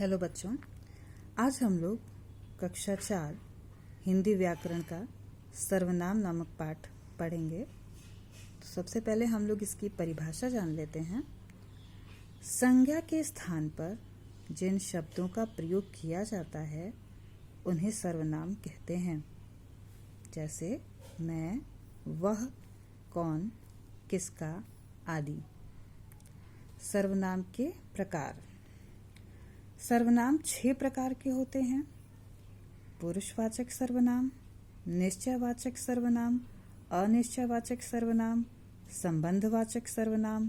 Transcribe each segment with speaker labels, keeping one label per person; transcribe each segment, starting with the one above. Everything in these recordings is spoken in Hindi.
Speaker 1: हेलो बच्चों, आज हम लोग कक्षा 4 हिंदी व्याकरण का सर्वनाम नामक पाठ पढ़ेंगे। तो सबसे पहले हम लोग इसकी परिभाषा जान लेते हैं। संज्ञा के स्थान पर जिन शब्दों का प्रयोग किया जाता है उन्हें सर्वनाम कहते हैं। जैसे मैं, वह, कौन, किसका आदि। सर्वनाम के प्रकार। सर्वनाम 6 प्रकार के होते हैं। पुरुषवाचक सर्वनाम, निश्चयवाचक सर्वनाम, अनिश्चयवाचक सर्वनाम, संबंधवाचक सर्वनाम,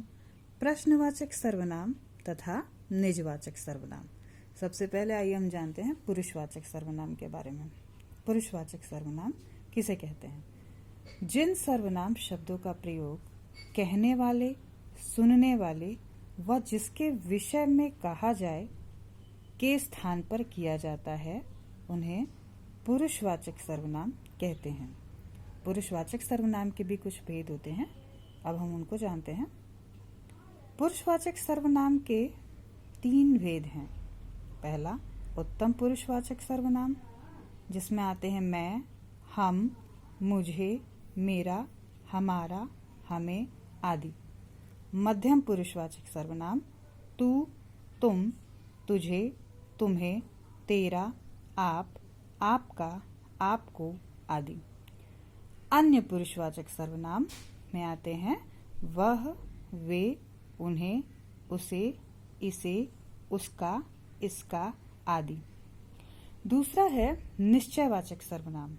Speaker 1: प्रश्नवाचक सर्वनाम तथा निजवाचक सर्वनाम। सबसे पहले आइए हम जानते हैं पुरुषवाचक सर्वनाम के बारे में। पुरुषवाचक सर्वनाम किसे कहते हैं? जिन सर्वनाम शब्दों का प्रयोग कहने वाले, सुनने वाले व जिसके विषय में कहा जाए के स्थान पर किया जाता है उन्हें पुरुषवाचक सर्वनाम कहते हैं। पुरुषवाचक सर्वनाम के भी कुछ भेद होते हैं, अब हम उनको जानते हैं। पुरुषवाचक सर्वनाम के 3 भेद हैं। पहला उत्तम पुरुषवाचक सर्वनाम, जिसमें आते हैं मैं, हम, मुझे, मेरा, हमारा, हमें आदि। मध्यम पुरुषवाचक सर्वनाम तू, तुम, तुझे, तुम्हें, तेरा, आप, आपका, आपको आदि। अन्य पुरुषवाचक सर्वनाम में आते हैं वह, वे, उन्हें, उसे, इसे, उसका, इसका आदि। दूसरा है निश्चयवाचक सर्वनाम।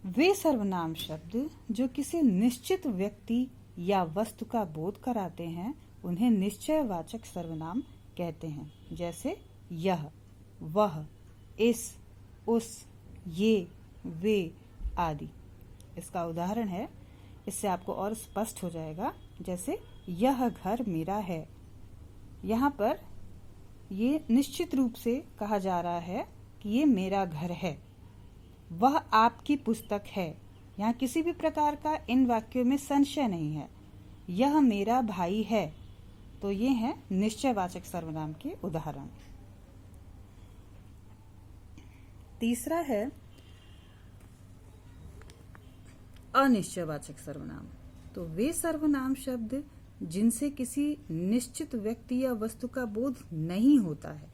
Speaker 1: वे सर्वनाम शब्द जो किसी निश्चित व्यक्ति या वस्तु का बोध कराते हैं उन्हें निश्चयवाचक सर्वनाम कहते हैं। जैसे यह, वह, इस, उस, ये, वे आदि। इसका उदाहरण है, इससे आपको और स्पष्ट हो जाएगा। जैसे यह घर मेरा है। यहाँ पर ये निश्चित रूप से कहा जा रहा है कि ये मेरा घर है। वह आपकी पुस्तक है। यहाँ किसी भी प्रकार का इन वाक्यों में संशय नहीं है। यह मेरा भाई है। तो ये हैं निश्चयवाचक सर्वनाम के उदाहरण। तीसरा है अनिश्चयवाचक सर्वनाम। तो वे सर्वनाम शब्द जिनसे किसी निश्चित व्यक्ति या वस्तु का बोध नहीं होता है।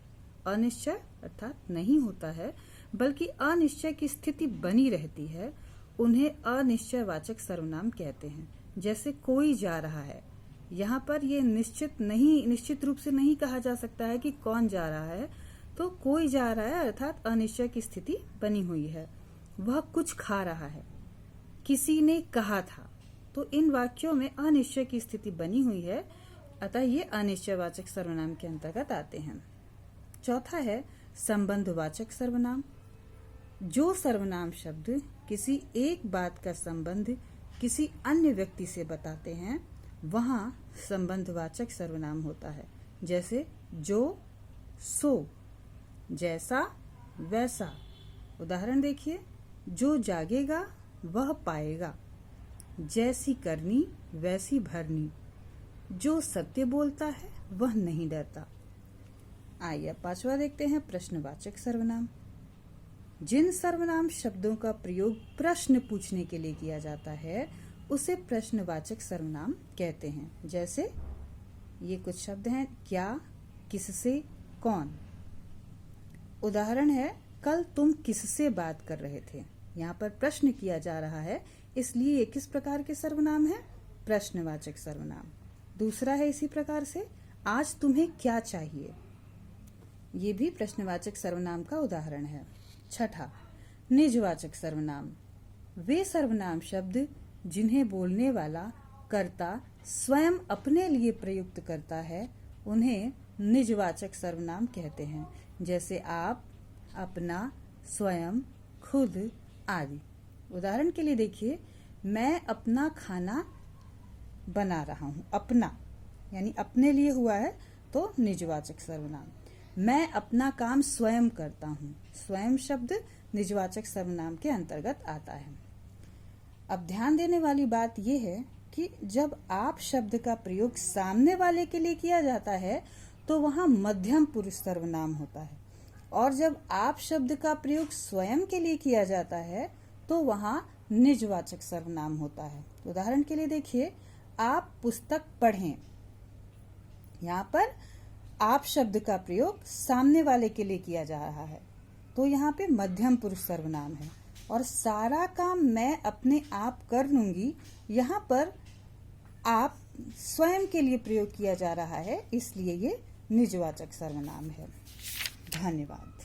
Speaker 1: अनिश्चय अर्थात नहीं होता है, बल्कि अनिश्चय की स्थिति बनी रहती है, उन्हें अनिश्चयवाचक सर्वनाम कहते हैं। जैसे कोई जा रहा है। यहाँ पर ये निश्चित रूप से नहीं कहा जा सकता है कि कौन जा रहा है। तो कोई जा रहा है अर्थात अनिश्चय की स्थिति बनी हुई है। वह कुछ खा रहा है। किसी ने कहा था। तो इन वाक्यों में अनिश्चय की स्थिति बनी हुई है, अतः ये अनिश्चयवाचक सर्वनाम के अंतर्गत आते हैं। चौथा है संबंधवाचक सर्वनाम। जो सर्वनाम शब्द किसी एक बात का संबंध किसी अन्य व्यक्ति से बताते हैं वहां संबंधवाचक सर्वनाम होता है। जैसे जो, सो, जैसा, वैसा। उदाहरण देखिए, जो जागेगा वह पाएगा। जैसी करनी वैसी भरनी। जो सत्य बोलता है वह नहीं डरता। आइए अब 5वां देखते हैं प्रश्नवाचक सर्वनाम। जिन सर्वनाम शब्दों का प्रयोग प्रश्न पूछने के लिए किया जाता है उसे प्रश्नवाचक सर्वनाम कहते हैं। जैसे ये कुछ शब्द हैं, क्या, किससे, कौन। उदाहरण है, कल तुम किससे बात कर रहे थे। यहाँ पर प्रश्न किया जा रहा है, इसलिए ये किस प्रकार के सर्वनाम है? प्रश्नवाचक सर्वनाम। दूसरा है इसी प्रकार से, आज तुम्हें क्या चाहिए। ये भी प्रश्नवाचक सर्वनाम का उदाहरण है। छठा निजवाचक सर्वनाम। वे सर्वनाम शब्द जिन्हें बोलने वाला कर्ता स्वयं अपने लिए प्रयुक्त करता है उन्हें निजवाचक सर्वनाम कहते हैं। जैसे आप, अपना, स्वयं, खुद आदि। उदाहरण के लिए देखिए, मैं अपना खाना बना रहा हूँ। अपना यानी अपने लिए हुआ है तो निजवाचक सर्वनाम। मैं अपना काम स्वयं करता हूँ। स्वयं शब्द निजवाचक सर्वनाम के अंतर्गत आता है। अब ध्यान देने वाली बात यह है कि जब आप शब्द का प्रयोग सामने वाले के लिए किया जाता है तो वहां मध्यम पुरुष सर्वनाम होता है। और जब आप शब्द का प्रयोग स्वयं के लिए किया जाता है तो वहां निजवाचक सर्वनाम होता है। उदाहरण के लिए देखिए, आप पुस्तक पढ़ें। यहाँ पर आप शब्द का प्रयोग सामने वाले के लिए किया जा रहा है, तो यहाँ पे मध्यम पुरुष सर्वनाम है। और सारा काम मैं अपने आप कर लूंगी, यहाँ पर आप स्वयं के लिए प्रयोग किया जा रहा है, इसलिए ये निजवाचक सर्वनाम है। धन्यवाद।